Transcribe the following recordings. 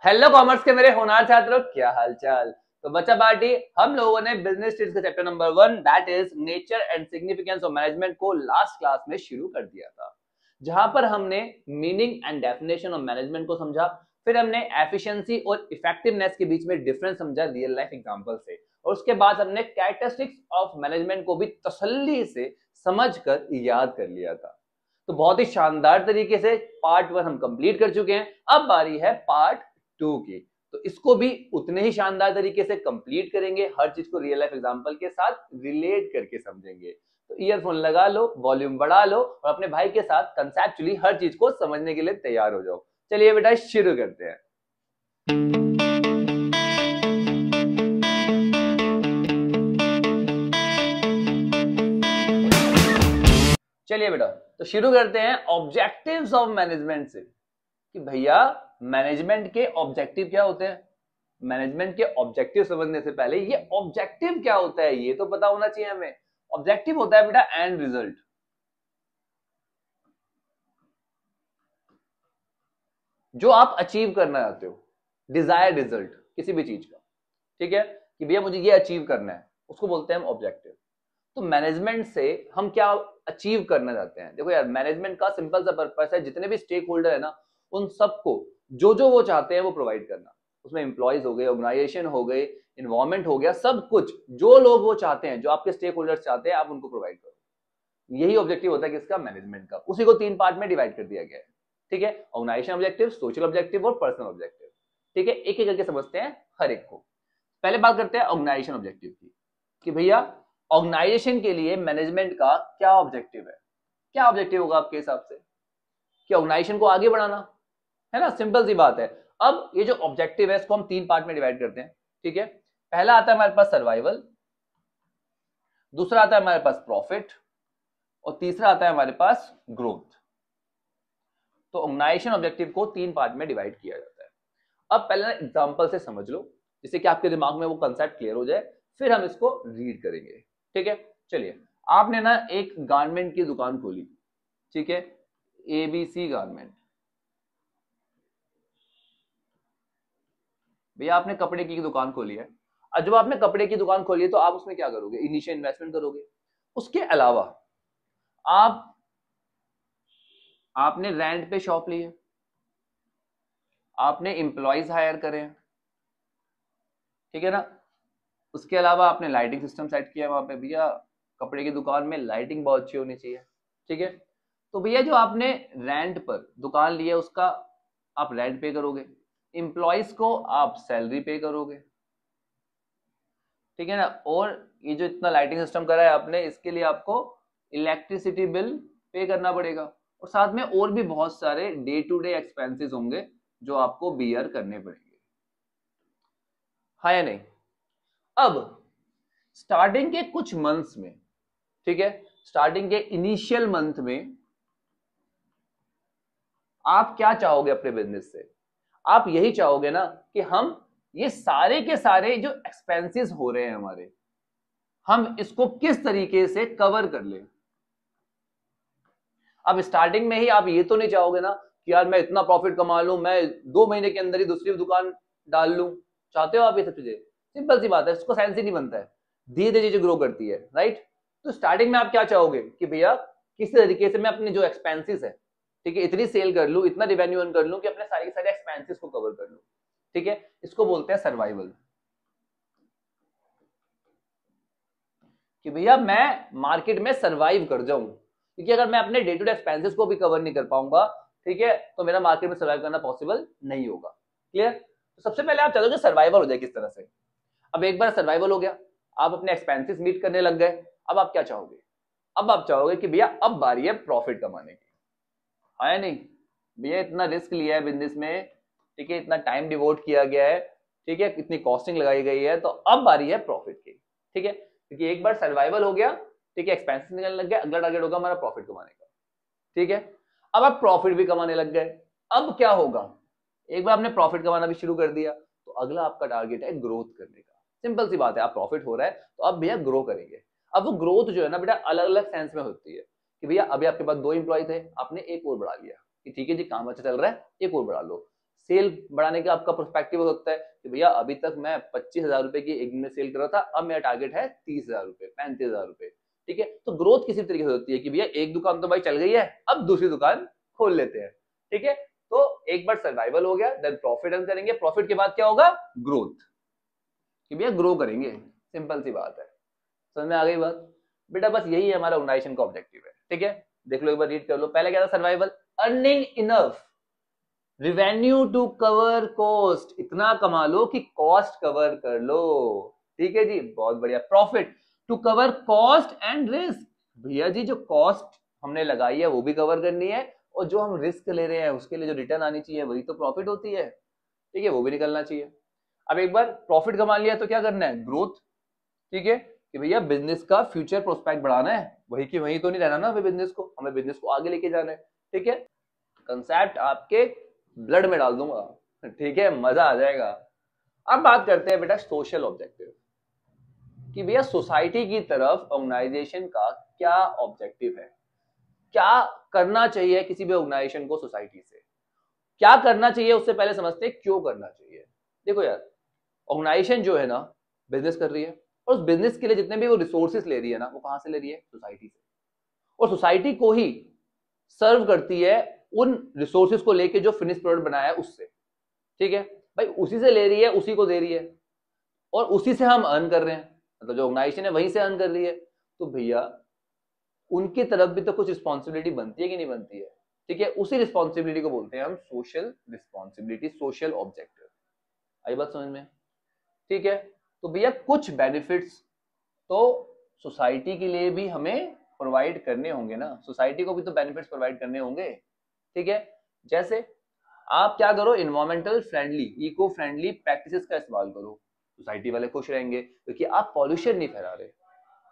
Hello commerce के मेरे होनहार छात्रों, क्या हालचाल। तो बच्चा पार्टी, हम लोगों ने बिजनेस स्टडीज का chapter number 1 that is nature and significance of management को लास्ट क्लास में शुरू कर दिया था, जहां पर हमने meaning and definition of management को समझा। फिर हमने एफिशिएंसी और इफेक्टिवनेस के बीच में डिफरेंस समझा रियल लाइफ एग्जांपल से, और उसके बाद हमने कैरेक्टरिस्टिक्स ऑफ मैनेजमेंट को भी तसल्ली से समझकर याद कर लिया था। तो बहुत ही शानदार तरीके से पार्ट 1 हम कंप्लीट कर चुके हैं। अब बारी है पार्ट 2 की, तो इसको भी उतने ही शानदार तरीके से कंप्लीट करेंगे, हर चीज को रियल लाइफ एग्जांपल के साथ रिलेट करके समझेंगे। तो ईयरफोन लगा लो, वॉल्यूम बढ़ा लो और अपने भाई के साथ कंसेप्चुअली हर चीज को समझने के लिए तैयार हो जाओ। चलिए बेटा शुरू करते हैं। चलिए बेटा, तो शुरू करते हैं ऑब्जेक्टिव्स ऑफ मैनेजमेंट से कि भैया मैनेजमेंट के ऑब्जेक्टिव क्या होते हैं। मैनेजमेंट के ऑब्जेक्टिव समझने से पहले ये ऑब्जेक्टिव क्या होता है ये तो पता होना चाहिए हमें। ऑब्जेक्टिव होता है बेटा एंड रिजल्ट, जो आप अचीव करना चाहते हो, डिजायर्ड रिजल्ट किसी भी चीज का। ठीक है कि भैया मुझे ये अचीव करना है, उसको बोलते हैं हम ऑब्जेक्टिव। तो मैनेजमेंट से हम क्या अचीव करना चाहते हैं। देखो यार, मैनेजमेंट का सिंपल सा पर्पस है जितने भी स्टेक होल्डर है ना, उन सबको जो जो वो चाहते हैं वो प्रोवाइड करना। उसमें एम्प्लॉयज हो गए, ऑर्गेनाइजेशन हो गए, इन्वायरमेंट हो गया, सब कुछ जो लोग वो चाहते हैं, जो आपके स्टेक होल्डर्स चाहते हैं, आप उनको प्रोवाइड करो। यही ऑब्जेक्टिव होता है किसका, मैनेजमेंट का। उसी को 3 पार्ट में डिवाइड कर दिया गया है। ठीक है, ऑर्गेनाइजेशन ऑब्जेक्टिव, सोशल ऑब्जेक्टिव और पर्सनल ऑब्जेक्टिव। ठीक है, एक एक करके समझते हैं हर एक को। पहले बात करते हैं ऑर्गेनाइजेशन ऑब्जेक्टिव की कि भैया ऑर्गेनाइजेशन के लिए मैनेजमेंट का क्या ऑब्जेक्टिव है। क्या ऑब्जेक्टिव होगा आपके हिसाब से कि ऑर्गेनाइजेशन को आगे बढ़ाना है ना। सिंपल सी बात है। अब ये जो ऑब्जेक्टिव है इसको हम 3 पार्ट में डिवाइड करते हैं। ठीक है, पहला आता है हमारे पास सर्वाइवल, दूसरा आता है हमारे पास प्रॉफिट और तीसरा आता है हमारे पास ग्रोथ। तो ऑर्गेनाइजेशन ऑब्जेक्टिव को 3 पार्ट में डिवाइड किया जाता है। अब पहले एग्जांपल से समझ लो, जिससे कि आपके दिमाग में वो कंसेप्ट क्लियर हो जाए, फिर हम इसको रीड करेंगे। ठीक है, चलिए। आपने ना एक गारमेंट की दुकान खोली, ठीक है, एबीसी गारमेंट। भैया आपने कपड़े की दुकान खोली है। और जब आपने कपड़े की दुकान खोली है तो आप उसमें क्या करोगे, इनिशियल इन्वेस्टमेंट करोगे। उसके अलावा आप आपने रेंट पे शॉप ली है, आपने एम्प्लॉयज हायर करे हैं, ठीक है ना। उसके अलावा आपने लाइटिंग सिस्टम सेट किया वहां पे, भैया कपड़े की दुकान में लाइटिंग बहुत अच्छी होनी चाहिए। ठीक है, तो भैया जो आपने रेंट पर दुकान ली है उसका आप रेंट पे करोगे, एम्प्लॉयज को आप सैलरी पे करोगे। ठीक है ना, और ये जो इतना लाइटिंग सिस्टम करा है आपने, इसके लिए आपको इलेक्ट्रिसिटी बिल पे करना पड़ेगा, और साथ में और भी बहुत सारे डे टू डे एक्सपेंसेस होंगे जो आपको बियर करने पड़ेंगे। हाँ या नहीं। अब स्टार्टिंग के कुछ मंथ्स में, ठीक है, स्टार्टिंग के इनिशियल मंथ में आप क्या चाहोगे अपने बिजनेस से। आप यही चाहोगे ना कि हम ये सारे के सारे जो एक्सपेंसेस हो रहे हैं हमारे, हम इसको किस तरीके से कवर कर लें। अब स्टार्टिंग में ही आप ये तो नहीं चाहोगे ना कि यार मैं इतना प्रॉफिट कमा लूं, मैं 2 महीने के अंदर ही दूसरी दुकान डाल लूं। चाहते हो आप ये सब चीजें? सिंपल सी बात है, इसको साइंस ही नहीं बनता है, धीरे धीरे चीजें ग्रो करती है, राइट। तो स्टार्टिंग में आप क्या चाहोगे कि भैया किस तरीके से मैं अपने जो एक्सपेंसेस है, ठीक है, इतनी सेल कर लूं, इतना रिवेन्यू अर्न कर लूं कि अपने सारे के सारे एक्सपेंसेस को कवर कर लूं। ठीक है, इसको बोलते हैं सर्वाइवल। कि भैया मैं मार्केट में सर्वाइव कर जाऊं, क्योंकि अगर मैं अपने डे टू डे एक्सपेंसेस को भी कवर नहीं कर पाऊंगा, ठीक है, तो मेरा मार्केट में सर्वाइव करना पॉसिबल नहीं होगा। क्लियर। तो सबसे पहले आप चाहोगे सर्वाइवल हो जाए किस तरह से। अब एक बार सर्वाइवल हो गया, आप अपने एक्सपेंसेस मीट करने लग गए, अब आप क्या चाहोगे, अब आप चाहोगे कि भैया अब बारी है प्रॉफिट कमाने की। है नहीं, भैया इतना रिस्क लिया है बिजनेस में, ठीक है, इतना टाइम डिवोट किया गया है, ठीक है, इतनी कॉस्टिंग लगाई गई है, तो अब बारी है प्रॉफिट की। ठीक है, क्योंकि एक बार सर्वाइवल हो गया, ठीक है, एक्सपेंसेस निकलने लग गया, अगला टारगेट होगा हमारा प्रॉफिट कमाने का। ठीक है, अब आप प्रॉफिट भी कमाने लग गए। अब क्या होगा, एक बार आपने प्रॉफिट कमाना भी शुरू कर दिया, तो अगला आपका टारगेट है ग्रोथ करने का। सिंपल सी बात है, आप प्रॉफिट हो रहा है तो अब भैया ग्रो करेंगे। अब वो ग्रोथ जो है ना बेटा अलग अलग सेंस में होती है कि भैया अभी आपके पास 2 एम्प्लॉय थे, आपने एक और बढ़ा लिया कि ठीक है जी काम अच्छा चल रहा है, एक और बढ़ा लो। सेल बढ़ाने का आपका पर्सपेक्टिव हो सकता है कि भैया अभी तक मैं 25,000 रुपए की एक दिन में सेल कर रहा था, अब मेरा टारगेट है 30,000 रुपए, 35,000 रुपए। ठीक है, तो ग्रोथ किसी तरीके से होती है कि भैया एक दुकान तो भाई चल गई है, अब दूसरी दुकान खोल लेते हैं। ठीक है, तो एक बार सर्वाइवल हो गया, देन प्रॉफिट अर्न करेंगे, प्रॉफिट के बाद क्या होगा, ग्रोथ, कि भैया ग्रो करेंगे। सिंपल सी बात है, समझ में आ गई बात बेटा? बस यही है हमारा ऑर्गेनाइजेशन का ऑब्जेक्टिव है। ठीक है, देख लो एक बार, रीड कर लो। पहले क्या था, survival, earning enough revenue to cover cost, इतना कमा लो कि कॉस्ट कवर कर लो। ठीक है जी, बहुत बढ़िया। Profit to cover cost and risk, भैया जी जो कॉस्ट हमने लगाई है वो भी कवर करनी है, और जो हम रिस्क ले रहे हैं उसके लिए जो रिटर्न आनी चाहिए वही तो प्रॉफिट होती है। ठीक है, वो भी निकलना चाहिए। अब एक बार प्रॉफिट कमा लिया तो क्या करना है, ग्रोथ। ठीक है, कि भैया बिजनेस का फ्यूचर प्रोस्पेक्ट बढ़ाना है, वही की वही तो नहीं रहना ना हमें बिजनेस को, हमें बिजनेस को आगे लेके जाना है। ठीक है, कंसेप्ट आपके ब्लड में डाल दूंगा। ठीक है, मजा आ जाएगा। अब बात करते हैं बेटा सोशल ऑब्जेक्टिव, कि भैया सोसाइटी की तरफ ऑर्गेनाइजेशन का क्या ऑब्जेक्टिव है, क्या करना चाहिए किसी भी ऑर्गेनाइजेशन को सोसाइटी से, क्या करना चाहिए उससे पहले समझते हैं क्यों करना चाहिए। देखो यार, ऑर्गेनाइजेशन जो है ना बिजनेस कर रही है, और उस बिजनेस के लिए जितने भी वो रिसोर्सेस ले रही है ना, वो कहां से ले रही है, सोसाइटी से, और सोसाइटी को ही सर्व करती है उन रिसोर्सेज को लेके जो फिनिश प्रोडक्ट बनाया है उससे। ठीक है भाई, उसी से ले रही है, उसी को दे रही है, और उसी से हम अर्न कर रहे हैं, मतलब जो ऑर्गेनाइजेशन है वहीं से अर्न कर रही है। तो भैया उनकी तरफ भी तो कुछ रिस्पॉन्सिबिलिटी बनती है कि नहीं बनती है। ठीक है, उसी रिस्पॉन्सिबिलिटी को बोलते हैं हम सोशल रिस्पॉन्सिबिलिटी, सोशल ऑब्जेक्टिव। आई बात समझ में? ठीक है, तो भैया कुछ बेनिफिट्स तो सोसाइटी के लिए भी हमें प्रोवाइड करने होंगे ना, सोसाइटी को भी तो बेनिफिट्स प्रोवाइड करने होंगे। ठीक है, जैसे आप क्या करो, environmental friendly, eco friendly practices का इस्तेमाल करो, सोसाइटी वाले खुश रहेंगे क्योंकि आप पॉल्यूशन नहीं फैला रहे।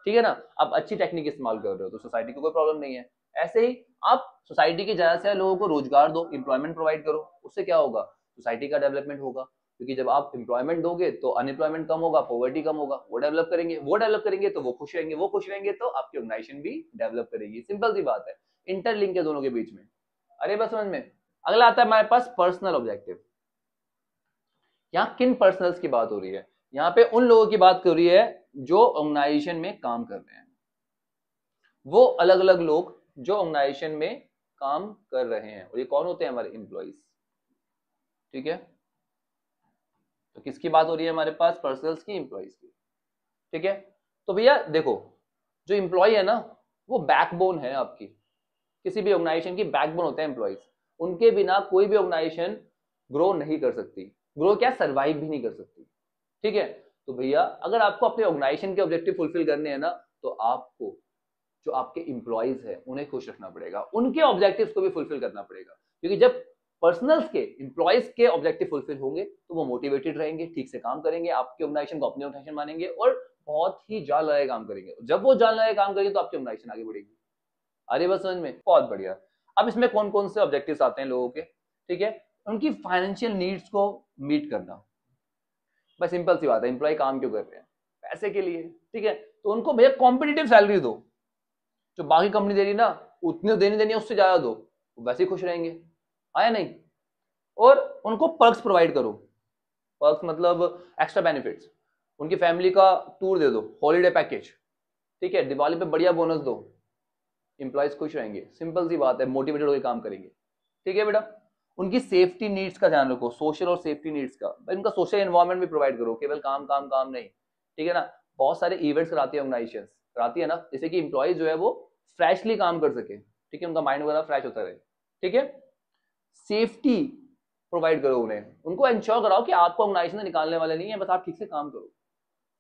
ठीक है ना, आप अच्छी टेक्निक इस्तेमाल कर रहे हो तो सोसाइटी को कोई प्रॉब्लम नहीं है। ऐसे ही आप सोसाइटी के ज्यादा से ज्यादा लोगों को रोजगार दो, एम्प्लॉयमेंट प्रोवाइड करो, उससे क्या होगा, सोसाइटी का डेवलपमेंट होगा, क्योंकि जब आप एम्प्लॉयमेंट दोगे तो अनएम्प्लॉयमेंट कम होगा, पॉवर्टी कम होगा, वो डेवलप करेंगे, वो डेवलप करेंगे तो वो खुश रहेंगे, वो खुश रहेंगे तो आपकी ऑर्गेनाइजेशन भी डेवलप करेगी। सिंपल सी बात है, इंटरलिंक है दोनों के बीच में। अरे बस समझ में। अगला आता है हमारे पास पर्सनल ऑब्जेक्टिव। यहाँ किन पर्सनल्स की बात हो रही है, यहाँ पे उन लोगों की बात हो रही है जो ऑर्गेनाइजेशन में काम कर रहे हैं, वो अलग अलग लोग जो ऑर्गेनाइजेशन में काम कर रहे हैं, और ये कौन होते हैं, हमारे एम्प्लॉइज। ठीक है, तो किसकी बात हो रही है हमारे पास, पर्सनल्स की, एम्प्लॉइज की। ठीक है, तो भैया देखो, जो एम्प्लॉय है ना वो बैकबोन है आपकी, किसी भी ऑर्गेनाइजेशन की बैकबोन होते हैं एम्प्लॉइज। उनके बिना कोई भी ऑर्गेनाइजेशन ग्रो नहीं कर सकती, ग्रो क्या, सर्वाइव भी नहीं कर सकती। ठीक है, तो भैया अगर आपको अपने ऑर्गेनाइजेशन के ऑब्जेक्टिव फुलफिल करने हैं ना, तो आपको जो आपके एम्प्लॉइज है उन्हें खुश रखना पड़ेगा, उनके ऑब्जेक्टिव्स को भी फुलफिल करना पड़ेगा, क्योंकि जब पर्सनल्स के, एम्प्लॉइज के ऑब्जेक्टिव फुलफिल होंगे तो वो मोटिवेटेड रहेंगे, ठीक से काम करेंगे, आपके ऑर्गेनाइजेशन को अपने ऑर्गेनाइजेशन मानेंगे, और बहुत ही जान लगा काम करेंगे। जब वो जान लगा काम करेंगे तो आपकी ऑर्गेनाइजेशन आगे बढ़ेगी। अरे बस समझ में, बहुत बढ़िया। अब इसमें कौन कौन से ऑब्जेक्टिव्स आते हैं लोगों के, ठीक है, उनकी फाइनेंशियल नीड्स को मीट करना। बस सिंपल सी बात है, एम्प्लॉय काम क्यों कर रहे हैं, पैसे के लिए। ठीक है, तो उनको भैया कॉम्पिटिटिव सैलरी दो, जो बाकी कंपनी दे रही ना उतनी देनी देनी है उससे ज्यादा दो, वो वैसे ही खुश रहेंगे, आया नहीं। और उनको पर्क्स प्रोवाइड करो, पर्क्स मतलब एक्स्ट्रा बेनिफिट्स, उनकी फैमिली का टूर दे दो, हॉलीडे पैकेज। ठीक है, दिवाली पे बढ़िया बोनस दो, एम्प्लॉयज खुश रहेंगे। सिंपल सी बात है, मोटिवेटेड होकर काम करेंगे। ठीक है बेटा, उनकी सेफ्टी नीड्स का ध्यान रखो, सोशल और सेफ्टी नीड्स का, उनका सोशल एनवायरनमेंट भी प्रोवाइड करो, केवल काम काम काम नहीं। ठीक है ना, बहुत सारे इवेंट्स कराती है ऑर्गेनाइजेशन, कराती है ना, जैसे कि एम्प्लॉय जो है वो फ्रेशली काम कर सके। ठीक है, उनका माइंड वगैरह फ्रेश होता रहे। ठीक है, सेफ्टी प्रोवाइड करो उन्हें, उनको इंश्योर कराओ कि आपको ऑर्गेनाइजेशन से निकालने वाले नहीं है, बस आप ठीक से काम करो।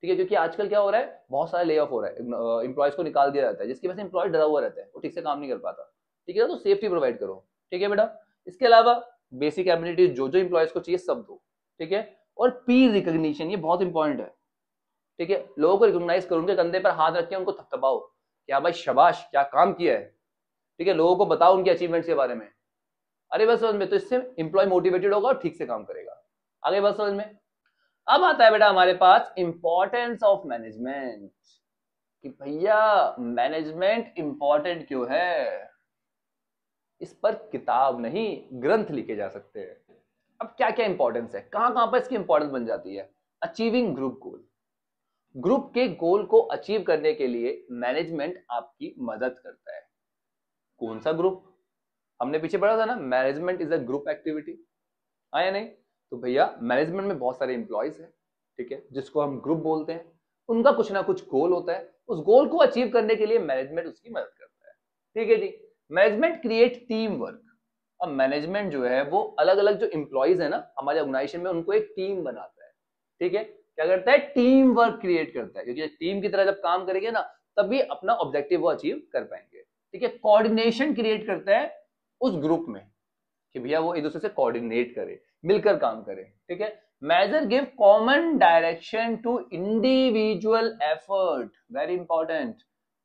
ठीक है, क्योंकि आजकल क्या हो रहा है, बहुत सारा ले ऑफ हो रहा है, एम्प्लॉयज को निकाल दिया जाता है, जिसकी वजह से एम्प्लॉय डरा हुआ रहता है, वो ठीक से काम नहीं कर पाता। ठीक है, तो सेफ्टी प्रोवाइड करो। ठीक है बेटा, इसके अलावा बेसिक एबिलिटीज जो जो एम्प्लॉयज को चाहिए सब दो। ठीक है, और पीर रिकॉग्निशन, ये बहुत इंपॉर्टेंट है। ठीक है, लोगों को रिकॉग्नाइज करो, उनके कंधे पर हाथ रख के उनको थपथपाओ, क्या भाई शाबाश क्या काम किया है। ठीक है, लोगों को बताओ उनके अचीवमेंट्स के बारे में। अरे बस समझ में, तो इससे एम्प्लॉय मोटिवेटेड होगा और ठीक से काम करेगा। आगे बस समझ में। अब आता है बेटा हमारे पास इंपॉर्टेंस ऑफ मैनेजमेंट, कि भैया मैनेजमेंट इंपॉर्टेंट क्यों है, इस पर किताब नहीं ग्रंथ लिखे जा सकते हैं। अब क्या क्या इंपॉर्टेंस है, कहां कहां पर इसकी इंपॉर्टेंस बन जाती है। अचीविंग ग्रुप गोल, ग्रुप के गोल को अचीव करने के लिए मैनेजमेंट आपकी मदद करता है। कौन सा ग्रुप, हमने पीछे पढ़ा था ना, management is a group activity, आया नहीं। तो भैया मैनेजमेंट में बहुत सारे एम्प्लॉयज हैं, ठीक है, जिसको हम ग्रुप बोलते हैं, उनका कुछ ना कुछ गोल होता है, उस गोल को अचीव करने के लिए मैनेजमेंट उसकी मदद करता है, ठीक है जी। Management create team work. अब मैनेजमेंट जो है वो अलग अलग जो एम्प्लॉयज है ना हमारे ऑर्गेनाइजेशन में, उनको एक टीम बनाता है, ठीक है, क्या करता है, टीम वर्क क्रिएट करता है, क्योंकि टीम की तरह जब काम करेंगे ना तभी अपना ऑब्जेक्टिव वो अचीव कर पाएंगे, ठीक है। कोऑर्डिनेशन क्रिएट करता है उस ग्रुप में कि भैया वो एक दूसरे से कोऑर्डिनेट करे, मिलकर काम करे, ठीक है। Major give common direction to individual effort, very important.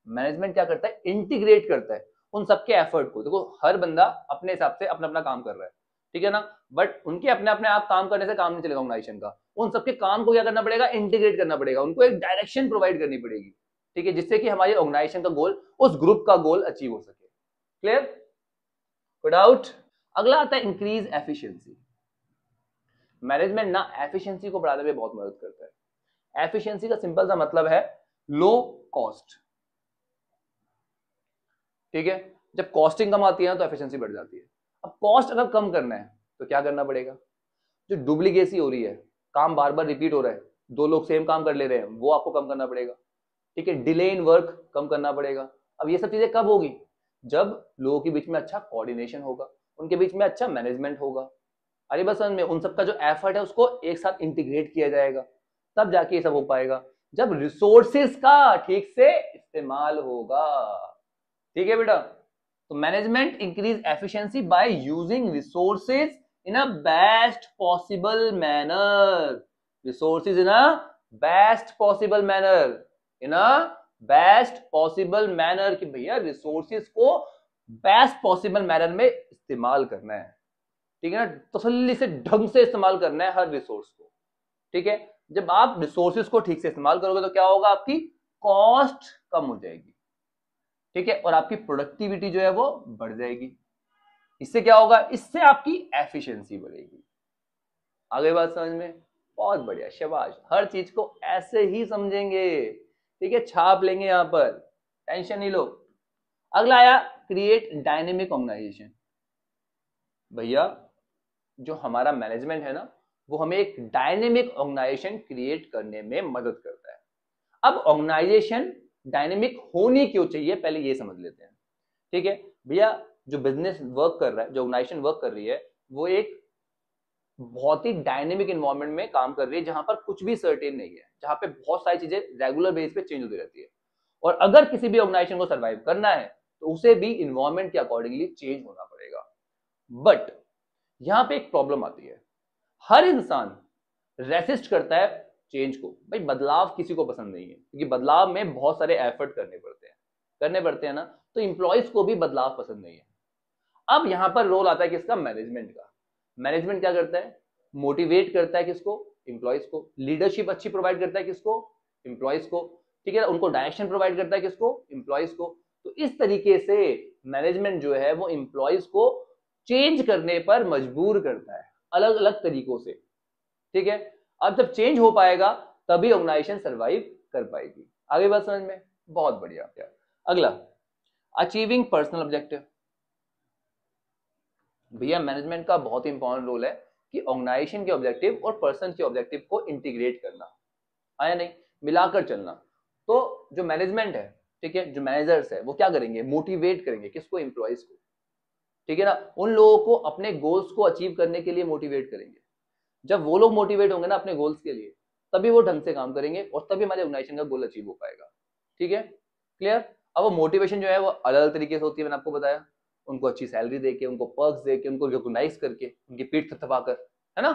Management क्या करता है, इंटीग्रेट करता है उन सबके एफर्ट को। देखो हर बंदा अपने हिसाब से अपना अपना काम कर रहा है, ठीक है ना, बट उनके अपने अपने आप काम करने से काम नहीं चलेगा ऑर्गेनाइजेशन का। उन सबके काम को क्या करना पड़ेगा, इंटीग्रेट करना पड़ेगा, उनको एक डायरेक्शन प्रोवाइड करनी पड़ेगी, ठीक है, जिससे कि हमारी ऑर्गेनाइजेशन का गोल, उस ग्रुप का गोल अचीव हो सके। Clear, good out. अगला आता है इंक्रीज एफिशिएंसी। मैनेजमेंट ना एफिशिएंसी को बढ़ाने में बहुत मदद करता है। एफिशिएंसी का सिंपल सा मतलब है लो कॉस्ट, ठीक है। जब कॉस्टिंग कम आती है ना तो एफिशिएंसी बढ़ जाती है। अब कॉस्ट अगर कम करना है तो क्या करना पड़ेगा, जो डुप्लीकेसी हो रही है, काम बार बार रिपीट हो रहा है, दो लोग सेम काम कर ले रहे हैं, वो आपको कम करना पड़ेगा, ठीक है। डिले इन वर्क कम करना पड़ेगा। अब ये सब चीजें कब होगी, जब लोगों के बीच में अच्छा कोऑर्डिनेशन होगा, उनके बीच में अच्छा मैनेजमेंट होगा, अरे बस में उन सबका जो एफर्ट है उसको एक साथ इंटीग्रेट किया जाएगा, तब जाके ये सब हो पाएगा। जब रिसोर्सेस का ठीक से इस्तेमाल होगा, ठीक है बेटा। तो management increase efficiency by using resources in a best possible manner, resources in a best possible manner, in a best possible manner, कि भैया रिसोर्सेज को बेस्ट पॉसिबल मैनर में इस्तेमाल करना है, ठीक है ना, तसल्ली से ढंग से इस्तेमाल करना है हर रिसोर्स को, ठीक है। जब आप रिसोर्सेज को ठीक से इस्तेमाल करोगे तो क्या होगा, आपकी कॉस्ट कम हो जाएगी, ठीक है, और आपकी प्रोडक्टिविटी जो है वो बढ़ जाएगी। इससे क्या होगा, इससे आपकी एफिशिएंसी बढ़ेगी। आगे बात समझ में, बहुत बढ़िया, शाबाश। हर चीज को ऐसे ही समझेंगे, ठीक है, छाप लेंगे यहां पर, टेंशन नहीं लो। अगला आया क्रिएट डायनेमिक ऑर्गेनाइजेशन। भैया जो हमारा मैनेजमेंट है ना वो हमें एक डायनेमिक ऑर्गेनाइजेशन क्रिएट करने में मदद करता है। अब ऑर्गेनाइजेशन डायनेमिक होनी क्यों चाहिए, पहले ये समझ लेते हैं, ठीक है। भैया जो बिजनेस वर्क कर रहा है, जो ऑर्गेनाइजेशन वर्क कर रही है, वो एक बहुत ही डायनेमिक एनवायरनमेंट में काम कर रही है, जहां पर कुछ भी सर्टेन नहीं है, जहां पे बहुत सारी चीजें रेगुलर बेस पे चेंज होती रहती है। और अगर किसी भी ऑर्गेनाइजेशन को सर्वाइव करना है तो उसे भी इन्वायरमेंट के अकॉर्डिंगली चेंज होना पड़ेगा। बट यहां पे एक प्रॉब्लम आती है, हर इंसान रेसिस्ट करता है चेंज को। भाई बदलाव किसी को पसंद नहीं है, क्योंकि बदलाव में बहुत सारे एफर्ट करने पड़ते हैं ना, तो इंप्लॉइज को भी बदलाव पसंद नहीं है। अब यहां पर रोल आता है किसका, मैनेजमेंट का। मैनेजमेंट क्या करता है, मोटिवेट करता है किसको, इंप्लॉइज को। लीडरशिप अच्छी प्रोवाइड करता है किसको, इंप्लॉइज को, ठीक है, उनको डायरेक्शन प्रोवाइड करता है किसको, इंप्लॉइज को। तो इस तरीके से मैनेजमेंट जो है वो इंप्लॉइज को चेंज करने पर मजबूर करता है अलग अलग तरीकों से, ठीक है। अब जब चेंज हो पाएगा तभी ऑर्गेनाइजेशन सर्वाइव कर पाएगी। आगे बात समझ में, बहुत बढ़िया। अगला अचीविंग पर्सनल ऑब्जेक्टिव। भैया मैनेजमेंट का बहुत ही इंपॉर्टेंट रोल है कि ऑर्गेनाइजेशन के ऑब्जेक्टिव और पर्सन के ऑब्जेक्टिव को इंटीग्रेट करना, आया नहीं, मिलाकर चलना। तो जो मैनेजमेंट है, ठीक है, जो मैनेजर्स है वो क्या करेंगे, मोटिवेट करेंगे किसको, एम्प्लॉइज को, ठीक है ना, उन लोगों को अपने गोल्स को अचीव करने के लिए मोटिवेट करेंगे। जब वो लोग मोटिवेट होंगे ना अपने गोल्स के लिए, तभी वो ढंग से काम करेंगे और तभी हमारे ऑर्गेनाइजेशन का गोल अचीव हो पाएगा, ठीक है, क्लियर। अब वो मोटिवेशन जो है वो अलग अलग तरीके से होती है, मैंने आपको बताया, उनको अच्छी सैलरी देके, उनको पर्क्स देके, उनको रिकॉग्नाइज करके, उनकी पीठ थपथपाकर, है ना,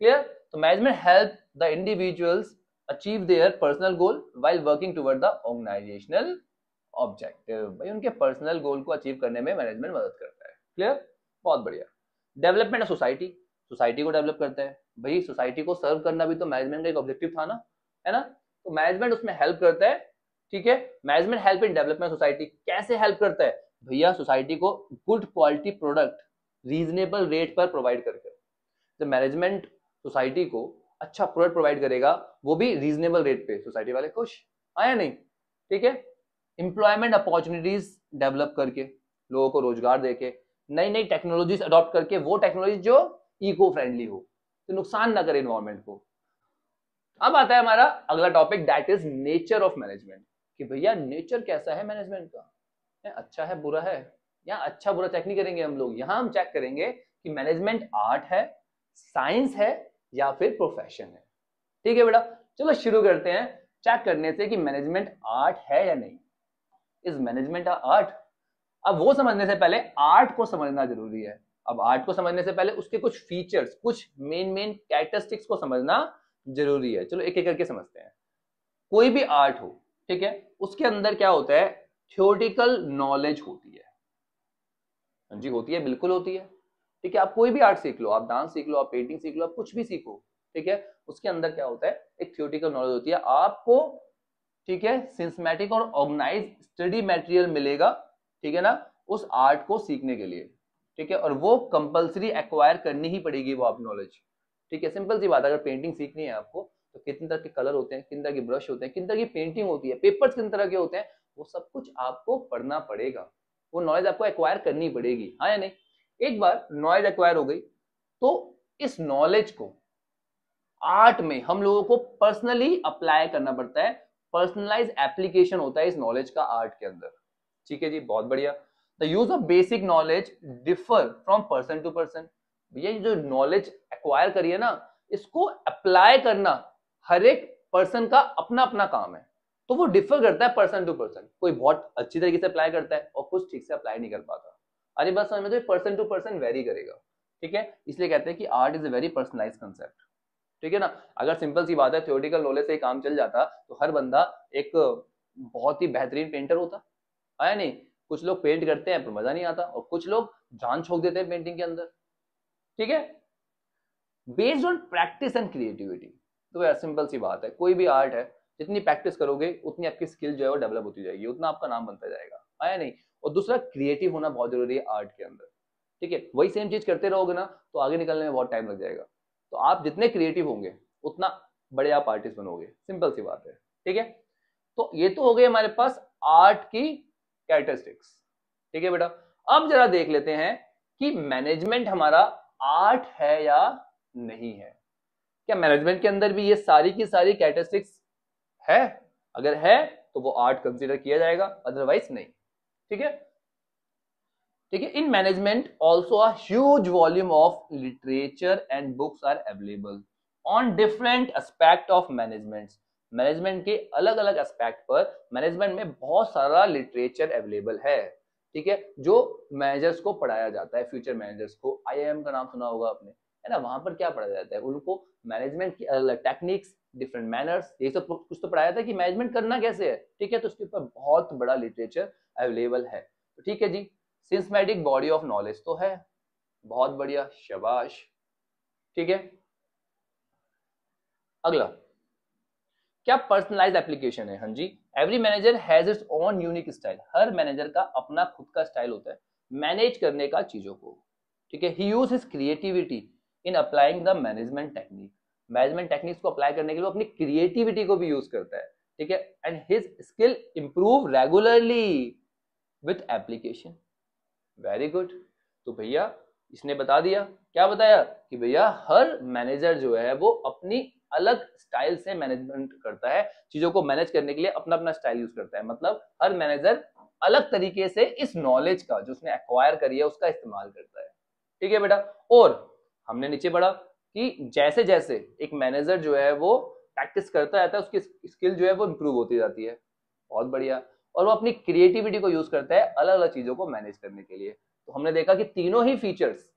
क्लियर। तो management help the individuals achieve their personal goal while working toward the organizational objective. भाई उनके पर्सनल गोल को अचीव करने में मैनेजमेंट मदद करता है, क्लियर, बहुत बढ़िया। डेवलपमेंट ऑफ सोसाइटी, सोसाइटी को डेवलप करता है। भाई सोसाइटी को सर्व करना भी तो मैनेजमेंट का एक ऑब्जेक्टिव था ना, है ना, तो मैनेजमेंट उसमें हेल्प करता है, ठीक है। Management help in development society, कैसे हेल्प करता है, भैया सोसाइटी को good quality product reasonable rate पर प्रोवाइड करके। जब मैनेजमेंट सोसाइटी को अच्छा प्रोडक्ट प्रोवाइड करेगा, वो भी रीजनेबल रेट पे, सोसाइटी वाले खुश, आया नहीं, ठीक है। एम्प्लॉयमेंट अपॉर्चुनिटीज डेवलप करके, लोगों को रोजगार देके, नई नई टेक्नोलॉजीज अडॉप्ट करके, वो टेक्नोलॉजी जो इको फ्रेंडली हो, तो नुकसान ना करे इन्वायरमेंट को। अब आता है हमारा अगला topic, that is nature of management, कि भैया नेचर कैसा है मैनेजमेंट का, अच्छा है बुरा है, या अच्छा बुरा चेक नहीं करेंगे हम लोग, यहां हम चेक करेंगे कि मैनेजमेंट आर्ट है, साइंस है, या फिर प्रोफेशन है। ठीक है बेटा, चलो शुरू करते हैं चेक करने से कि मैनेजमेंट आर्ट है या नहीं। Is management art? अब वो समझने से पहले आर्ट को समझना जरूरी है। अब आर्ट को समझने से पहले उसके कुछ फीचर्स, कुछ मेन कैरेक्टरिस्टिक्स को समझना जरूरी है। चलो एक एक करके समझते हैं। कोई भी आर्ट हो, ठीक है, उसके अंदर क्या होता है, थ्योरेटिकल नॉलेज होती है। हाँ जी, होती है, बिल्कुल होती है। ठीक है, आप कोई भी आर्ट सीख लो, आप डांस सीख लो, आप पेंटिंग सीख लो, आप कुछ भी सीखो, ठीक है, उसके अंदर क्या होता है, एक थ्योरेटिकल नॉलेज होती है आपको। ठीक है, सिस्टमैटिक और ऑर्गेनाइज स्टडी मटेरियल मिलेगा, ठीक है ना, उस आर्ट को सीखने के लिए। ठीक है, और वो कंपलसरी एक्वायर करनी ही पड़ेगी वो आप नॉलेज। ठीक है, सिंपल सी बात है, अगर पेंटिंग सीखनी है आपको तो कितने तरह के कलर होते हैं, कितने तरह के ब्रश होते हैं, कितने तरह की पेंटिंग होती है, पेपर्स कितने तरह के होते हैं, वो सब कुछ आपको पढ़ना पड़ेगा, वो नॉलेज आपको एक्वायर करनी पड़ेगी, हाँ या नहीं। एक बार नॉलेज एक्वायर हो गई तो इस नॉलेज को आर्ट में हम लोगों को पर्सनली अप्लाई करना पड़ता है, पर्सनलाइज एप्लीकेशन होता है इस नॉलेज का आर्ट के अंदर। ठीक है जी, बहुत बढ़िया। The use of basic knowledge differ from person to person. भैया ये जो नॉलेज एक्वायर करी है ना, इसको अप्लाई करना हर एक पर्सन का अपना अपना काम है, तो वो डिफर करता है पर्सन टू पर्सन। कोई बहुत अच्छी तरीके से अप्लाई करता है और कुछ ठीक से अप्लाई नहीं कर पाता। अरे बस समझ में, तो पर्सन टू पर्सन वेरी करेगा। ठीक है, इसलिए कहते हैं कि art is a very personalised concept. ठीक है ना, अगर सिंपल सी बात है थ्योरेटिकल नॉलेज से काम चल जाता तो हर बंदा एक बहुत ही बेहतरीन पेंटर होता, आया नहीं। कुछ लोग पेंट करते हैं पर मजा नहीं आता, और कुछ लोग जान छोड़ देते हैं पेंटिंग के अंदर। ठीक है, based on practice and creativity. तो यार सिंपल सी बात है, कोई भी आर्ट है, जितनी प्रैक्टिस करोगे उतनी आपकी स्किल जो है वो डेवलप होती जाएगी, उतना आपका नाम बनता जाएगा, आया नहीं। और दूसरा, क्रिएटिव होना बहुत जरूरी है आर्ट के अंदर। ठीक है, वही सेम चीज करते रहोगे ना तो आगे निकलने में बहुत टाइम लग जाएगा। तो आप जितने क्रिएटिव होंगे उतना बड़े आप आर्टिस्ट बनोगे, सिंपल सी बात है। ठीक है, तो ये तो हो गए हमारे पास आर्ट की कैरेक्टरिस्टिक्स। ठीक है बेटा, अब जरा देख लेते हैं कि मैनेजमेंट हमारा आर्ट है या नहीं है। क्या मैनेजमेंट के अंदर भी ये सारी की सारी कैरेक्टरिस्टिक्स है? अगर है तो वो आर्ट कंसीडर किया जाएगा, अदरवाइज नहीं। ठीक है, ठीक है, in management also a huge volume of literature and books are available on different aspect of management. Management के अलग अलग एस्पेक्ट पर मैनेजमेंट में बहुत सारा लिटरेचर अवेलेबल है। ठीक है, जो मैनेजर्स को पढ़ाया जाता है, फ्यूचर मैनेजर्स को, आईआईएम का नाम सुना होगा आपने, है ना, वहां पर क्या पढ़ाया जाता है उनको, मैनेजमेंट की अलग टेक्निक्स, डिफरेंट मैनर्स, ये सब कुछ तो पढ़ाया जाता है कि मैनेजमेंट करना कैसे है। ठीक है, तो उसके ऊपर बहुत बड़ा लिटरेचर अवेलेबल है। तो ठीक है जी, सिस्टमैटिक बॉडी ऑफ नॉलेज तो है, बहुत बढ़िया, शाबाश। ठीक है, अगला, क्या पर्सनलाइज एप्लीकेशन है? हाँ जी, every manager has its own unique style. हर मैनेजर का अपना खुद का स्टाइल होता है मैनेज करने का चीजों को। ठीक है, he use his creativity in applying the management technique. Management techniques को अप्लाई करने के लिए वो अपनी क्रिएटिविटी को भी यूज करता है। ठीक है, and his skill improve regularly with application. Very good. तो भैया इसने बता दिया, क्या बताया, कि भैया हर मैनेजर जो है वो अपनी अलग स्टाइल से मैनेजमेंट करता है, चीजों को मैनेज करने के लिए अपना अपना स्टाइल यूज करता है। मतलब हर मैनेजर अलग तरीके से इस नॉलेज का जो उसने एक्वायर करी है उसका इस्तेमाल करता है। ठीक है बेटा, और हमने नीचे पढ़ा कि जैसे जैसे एक मैनेजर जो है वो प्रैक्टिस करता रहता है, उसकी स्किल जो है वो इंप्रूव होती जाती है। बहुत बढ़िया, और वो अपनी क्रिएटिविटी को यूज करता है अलग अलग चीजों को मैनेज करने के लिए। तो हमने देखा कि तीनों ही फीचर्स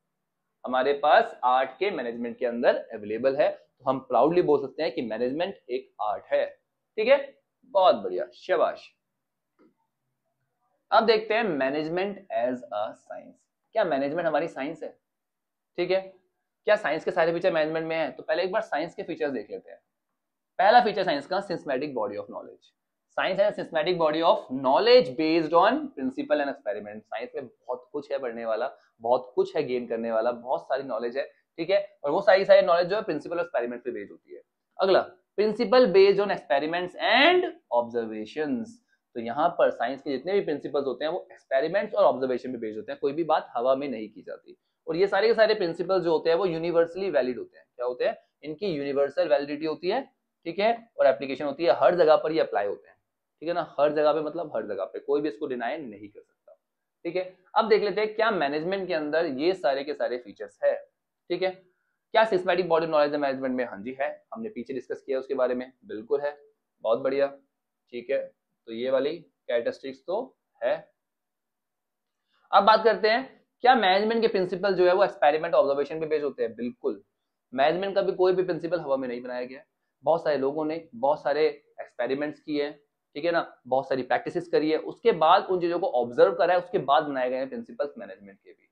हमारे पास आर्ट के मैनेजमेंट के अंदर अवेलेबल है, तो हम प्राउडली बोल सकते हैं कि मैनेजमेंट एक आर्ट है। ठीक है, बहुत बढ़िया, शाबाश। अब देखते हैं मैनेजमेंट एज अ साइंस। क्या मैनेजमेंट हमारी साइंस है? ठीक है, क्या साइंस के सारे फीचर मैनेजमेंट में है? तो पहले एक बार साइंस के फीचर्स देख लेते हैं। पहला फीचर साइंस का, systematic body of knowledge. Science है systematic body of knowledge based on principle and experiment. Science में बहुत कुछ है पढ़ने वाला, बहुत कुछ है गेन करने वाला, बहुत सारी नॉलेज है ठीक है, और वो सारी नॉलेज जो है प्रिंसिपल ऑफ एक्सपेरिमेंट पे बेस्ड होती है। अगला, principle based on experiments and observations. तो यहाँ पर साइंस के जितने भी प्रिंसिपल्स होते हैं वो एक्सपेरिमेंट्स और ऑब्जर्वेशन पे बेस्ड होते हैं, कोई भी बात हवा में नहीं की जाती। और ये सारे के सारे प्रिंसिपल्स जो होते हैं वो यूनिवर्सली वैलिड होते हैं। क्या होते हैं? इनकी यूनिवर्सल वैलिडिटी होती है, ठीक है, और एप्लीकेशन होती है, हर जगह पर ये अप्लाई होते हैं, ठीक है ना, हर जगह पे, मतलब हर जगह पे कोई भी इसको डिनाई नहीं कर सकता, ठीक है। अब देख लेते हैं क्या मैनेजमेंट के अंदर ये सारे के सारे फीचर्स है, ठीक है। क्या सिस्टमैटिक बॉडी नॉलेज मैनेजमेंट में? हाँ जी है, हमने पीछे डिस्कस किया उसके बारे में, बिल्कुल है, बहुत बढ़िया, ठीक है। तो ये वाली कैरेक्टरिस्टिक्स तो है। अब बात करते हैं क्या मैनेजमेंट के प्रिंसिपल जो है वो एक्सपेरिमेंट ऑब्जर्वेशन पे बेस्ड होते हैं? बिल्कुल, मैनेजमेंट का भी कोई भी प्रिंसिपल हवा में नहीं बनाया गया है। बहुत सारे लोगों ने बहुत सारे एक्सपेरिमेंट्स किए हैं, ठीक है ना, बहुत सारी प्रैक्टिसेस करी है, उसके बाद उन चीजों को ऑब्जर्व करा है, उसके बाद बनाए गए हैं प्रिंसिपल्स मैनेजमेंट के भी।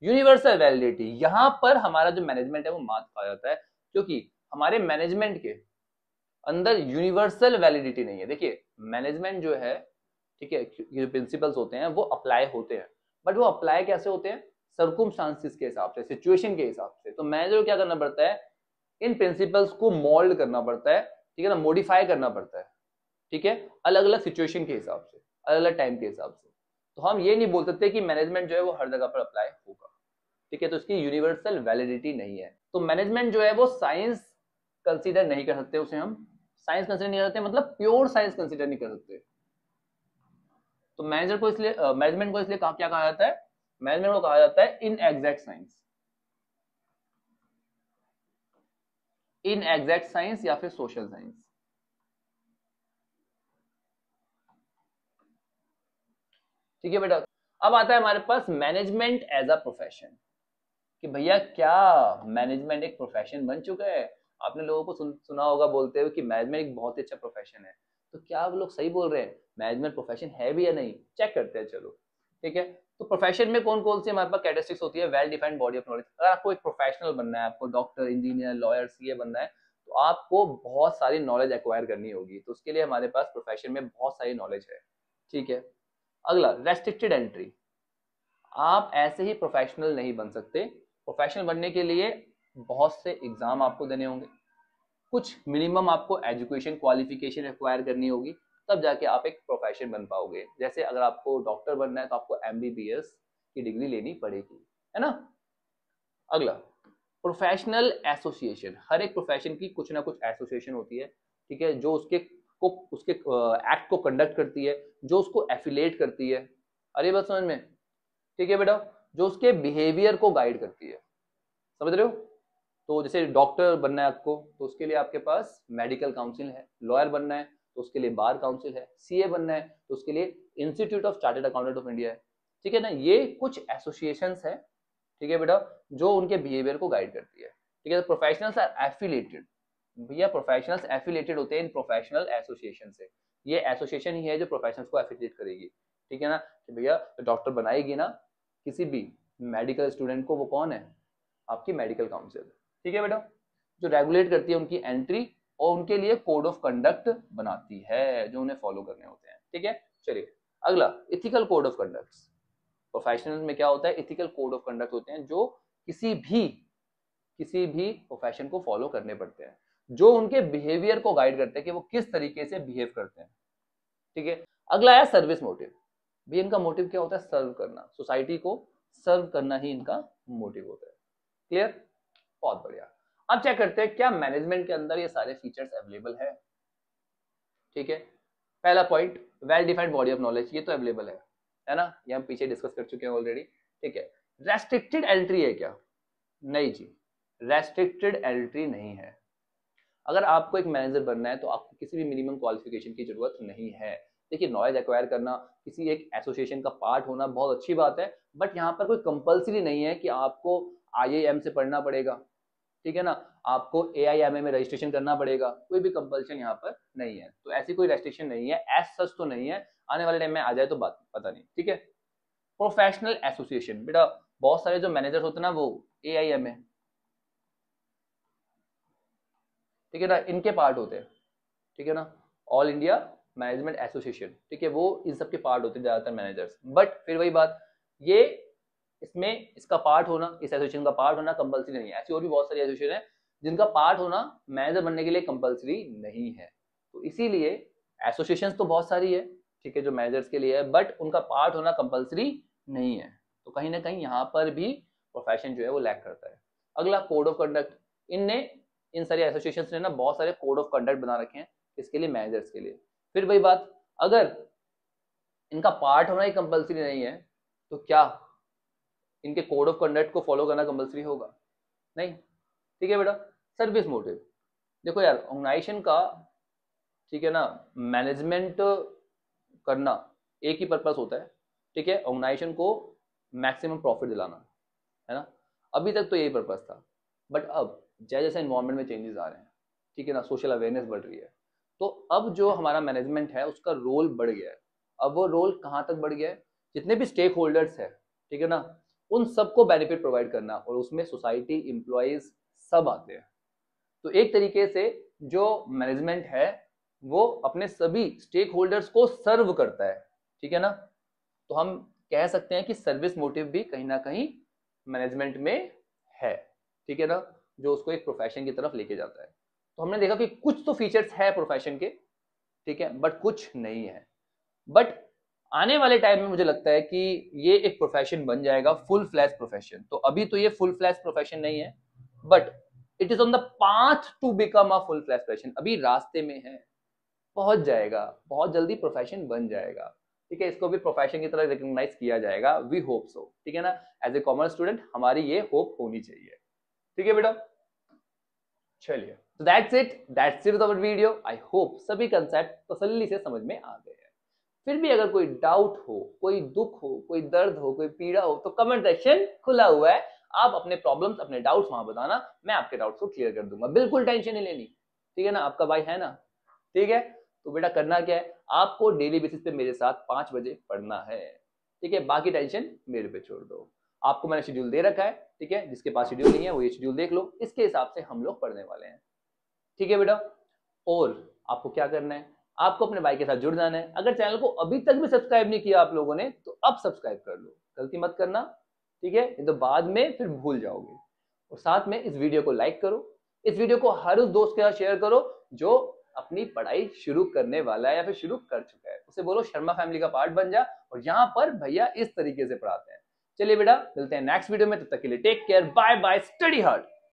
यूनिवर्सल वैलिडिटी, यहां पर हमारा जो मैनेजमेंट है वो मात खा जाता है, क्योंकि हमारे मैनेजमेंट के अंदर यूनिवर्सल वैलिडिटी नहीं है। देखिए मैनेजमेंट जो है, ठीक है, ये जो प्रिंसिपल्स होते हैं वो अप्लाई होते हैं, बट वो अप्लाई कैसे होते हैं? सर्कुमस्टांसिस के हिसाब से, सिचुएशन के हिसाब से। तो मैनेजर को क्या करना पड़ता है? इन प्रिंसिपल्स को मोल्ड करना पड़ता है, ठीक है ना, मॉडिफाई करना पड़ता है, ठीक है, अलग अलग सिचुएशन के हिसाब से, अलग अलग टाइम के हिसाब से। तो हम ये नहीं बोल सकते कि मैनेजमेंट जो है वो हर जगह पर अप्लाई होगा, ठीक है, तो इसकी यूनिवर्सल वैलिडिटी नहीं है। तो मैनेजमेंट जो है वो साइंस कंसीडर नहीं कर सकते, उसे हम साइंस कंसीडर नहीं कर सकते, मतलब प्योर साइंस कंसीडर नहीं कर सकते। तो मैनेजर को इसलिए मैनेजमेंट को इसलिए क्या कहा जाता है? मैनेजमेंट को कहा जाता है इनएग्जैक्ट साइंस, इनएग्जैक्ट साइंस या फिर सोशल साइंस, ठीक है बेटा। अब आता है हमारे पास मैनेजमेंट एज अ प्रोफेशन, कि भैया क्या मैनेजमेंट एक प्रोफेशन बन चुका है? आपने लोगों को सुना होगा बोलते हुए कि मैनेजमेंट एक बहुत ही अच्छा प्रोफेशन है। तो क्या वो लोग सही बोल रहे हैं? मैनेजमेंट प्रोफेशन है भी या नहीं, चेक करते हैं, चलो, ठीक है। तो प्रोफेशन में कौन कौन सी हमारे पास कैरेक्टरिस्टिक्स होती है? Well defined body of knowledge. अगर आपको एक प्रोफेशनल बनना है, आपको डॉक्टर, इंजीनियर, लॉयर, सीए बनना है, तो आपको बहुत सारी नॉलेज एक्वायर करनी होगी। तो उसके लिए हमारे पास प्रोफेशन में बहुत सारी नॉलेज है, ठीक है। अगला, रेस्ट्रिक्टेड एंट्री। आप ऐसे ही प्रोफेशनल नहीं बन सकते। प्रोफेशनल बनने के लिए बहुत से एग्जाम आपको देने होंगे, कुछ मिनिमम आपको एजुकेशन क्वालिफिकेशन एक्वायर करनी होगी, तब जाके आप एक प्रोफेशन बन पाओगे। जैसे अगर आपको डॉक्टर बनना है तो आपको एमबीबीएस की डिग्री लेनी पड़ेगी, है ना। अगला, प्रोफेशनल एसोसिएशन। हर एक प्रोफेशन की कुछ ना कुछ एसोसिएशन होती है, ठीक है, जो उसके एक्ट को कंडक्ट करती है, जो उसको एफिलेट करती है। अरे बात समझ में, ठीक है बेटा, जो उसके बिहेवियर को गाइड करती है, समझ रहे हो। तो जैसे डॉक्टर बनना है आपको, तो उसके लिए आपके पास मेडिकल काउंसिल है, लॉयर बनना है तो उसके लिए बार काउंसिल है, सीए बनना है तो उसके लिए institute of chartered accountant of India है, ठीक है ना। ये कुछ एसोसिएशंस है, ठीक है बेटा, जो उनके बिहेवियर को गाइड करती है, ठीक है। प्रोफेशनल्स आर एफिलेटेड, भैया प्रोफेशनल्स एफिलेटेड होते हैं इन प्रोफेशनल एसोसिएशन से। ये एसोसिएशन ही है जो प्रोफेशनल्स को एफिलेट करेगी, ठीक है ना, कि भैया डॉक्टर बनाएगी ना किसी भी मेडिकल स्टूडेंट को, वो कौन है? आपकी मेडिकल काउंसिल, ठीक है बेटा, जो रेगुलेट करती है उनकी एंट्री और उनके लिए कोड ऑफ कंडक्ट बनाती है जो उन्हें फॉलो करने होते हैं, ठीक है। चलिए अगला, ethical code of conduct. Professional में क्या होता है? इथिकल कोड ऑफ कंडक्ट होते हैं जो किसी भी प्रोफेशन को फॉलो करने पड़ते हैं, जो उनके बिहेवियर को गाइड करते हैं कि वो किस तरीके से बिहेव करते हैं, ठीक है। अगला है सर्विस मोटिव। भी इनका मोटिव क्या होता है? सर्व करना, सोसाइटी को सर्व करना ही इनका मोटिव होता है। क्लियर? बहुत बढ़िया। अब चेक करते हैं क्या मैनेजमेंट के अंदर ये सारे फीचर्स अवेलेबल है, ठीक है। पहला point, well defined body of knowledge, ये तो अवेलेबल है ना, ये हम पीछे डिस्कस कर चुके हैं ऑलरेडी, ठीक है। रेस्ट्रिक्टेड एंट्री है क्या? नहीं जी, रेस्ट्रिक्टेड एंट्री नहीं है। अगर आपको एक मैनेजर बनना है तो आपको किसी भी मिनिमम क्वालिफिकेशन की जरूरत नहीं है। देखिए नॉलेज एक्वायर करना, किसी एक एसोसिएशन का पार्ट होना बहुत अच्छी बात है, बट यहाँ पर कोई कंपलसरी नहीं है कि आपको आईआईएम से पढ़ना पड़ेगा, ठीक है ना, आपको एआईएमए में रजिस्ट्रेशन करना पड़ेगा, कोई भी कंपल्शन यहाँ पर नहीं है। तो ऐसी कोई रेस्ट्रिक्शन नहीं है, एज सच तो नहीं है, आने वाले टाइम में आ जाए तो बात पता नहीं, ठीक है। प्रोफेशनल एसोसिएशन, बेटा बहुत सारे जो मैनेजर होते हैं ना वो एआईएमए, ठीक है ना, इनके पार्ट होते हैं, ठीक है ना, ऑल इंडिया मैनेजमेंट एसोसिएशन, ठीक है, वो इन सब के पार्ट होते हैं ज्यादातर मैनेजर्स। बट फिर वही बात, ये इसमें इसका पार्ट होना, इस एसोसिएशन का पार्ट होना कंपलसरी नहीं है। ऐसी और भी बहुत सारी एसोसिएशन है जिनका पार्ट होना मैनेजर बनने के लिए कंपलसरी नहीं है। तो इसीलिए एसोसिएशंस तो बहुत सारी है, ठीक है, जो मैनेजर्स के लिए है, बट उनका पार्ट होना कंपलसरी नहीं है। तो कहीं ना कहीं यहाँ पर भी प्रोफेशन जो है वो लैक करता है। अगला कोड ऑफ कंडक्ट, इन सारी एसोसिएशन ने ना बहुत सारे कोड ऑफ कंडक्ट बना रखे हैं इसके लिए, मैनेजर्स के लिए। फिर वही बात, अगर इनका पार्ट होना ही कंपलसरी नहीं है तो क्या इनके कोड ऑफ कंडक्ट को फॉलो करना कंपलसरी होगा? नहीं। ठीक है बेटा, सर्विस मोटिव, देखो यार ऑर्गेनाइजेशन का, ठीक है ना, मैनेजमेंट करना एक ही पर्पस होता है, ठीक है, ऑर्गेनाइजेशन को मैक्सिमम प्रॉफिट दिलाना, है ना। अभी तक तो यही पर्पस था, बट अब जैसे जैसे इन्वायरमेंट में चेंजेस आ रहे हैं, ठीक है ना, सोशल अवेयरनेस बढ़ रही है, तो अब जो हमारा मैनेजमेंट है उसका रोल बढ़ गया है। अब वो रोल कहाँ तक बढ़ गया है, जितने भी स्टेक होल्डर्स है, ठीक है ना, उन सबको बेनिफिट प्रोवाइड करना, और उसमें सोसाइटी, एम्प्लॉइज सब आते हैं। तो एक तरीके से जो मैनेजमेंट है वो अपने सभी स्टेक होल्डर्स को सर्व करता है, ठीक है ना। तो हम कह सकते हैं कि सर्विस मोटिव भी कहीं ना कहीं मैनेजमेंट में है, ठीक है ना, जो उसको एक प्रोफेशन की तरफ लेके जाता है। तो हमने देखा कि कुछ तो फीचर्स है प्रोफेशन के, ठीक है, बट कुछ नहीं है। बट आने वाले टाइम में मुझे लगता है कि ये एक प्रोफेशन बन जाएगा, फुल फ्लैश प्रोफेशन। तो अभी तो ये फुल फ्लैश प्रोफेशन नहीं है, but it is on the path to become a full flash profession, अभी रास्ते में है, पहुंच जाएगा, बहुत जल्दी प्रोफेशन बन जाएगा, ठीक है। इसको भी प्रोफेशन की तरह रिकॉग्नाइज किया जाएगा, वी होप सो, ठीक है ना। एज ए कॉमर्स स्टूडेंट हमारी ये होप होनी चाहिए, ठीक है बेटा। चलिए, तो that's it our video. I hope सभी कंसेप्ट तसल्ली से समझ में आ गए हैं। फिर भी अगर कोई डाउट हो, कोई दुख हो, कोई दर्द हो, कोई पीड़ा हो, तो कमेंट सेक्शन खुला हुआ है, आप अपने प्रॉब्लम्स, अपने डाउट्स वहां बताना, मैं आपके डाउट्स को क्लियर कर दूंगा, बिल्कुल टेंशन नहीं लेनी, ठीक है ना। आपका भाई है ना, ठीक है। तो बेटा करना क्या है, आपको डेली बेसिस पे मेरे साथ 5 बजे पढ़ना है, ठीक है, बाकी टेंशन मेरे पे छोड़ दो। आपको मैंने शेड्यूल दे रखा है, ठीक है, जिसके पास शेड्यूल नहीं है वो ये शेड्यूल देख लो, इसके हिसाब से हम लोग पढ़ने वाले हैं, ठीक है बेटा। और आपको क्या करना है, आपको अपने भाई के साथ जुड़ जाना है। अगर चैनल को अभी तक भी सब्सक्राइब नहीं किया आप लोगों ने तो अब सब्सक्राइब कर लो, गलती मत करना, ठीक है, ये तो बाद में फिर भूल जाओगे। और साथ में इस वीडियो को लाइक करो, इस वीडियो को हर उस दोस्त के साथ शेयर करो जो अपनी पढ़ाई शुरू करने वाला है या फिर शुरू कर चुका है, उसे बोलो शर्मा फैमिली का पार्ट बन जा, और यहाँ पर भैया इस तरीके से पढ़ाते हैं। चलिए बेटा, मिलते हैं नेक्स्ट वीडियो में, तब तक के लिए take care, bye bye, study hard.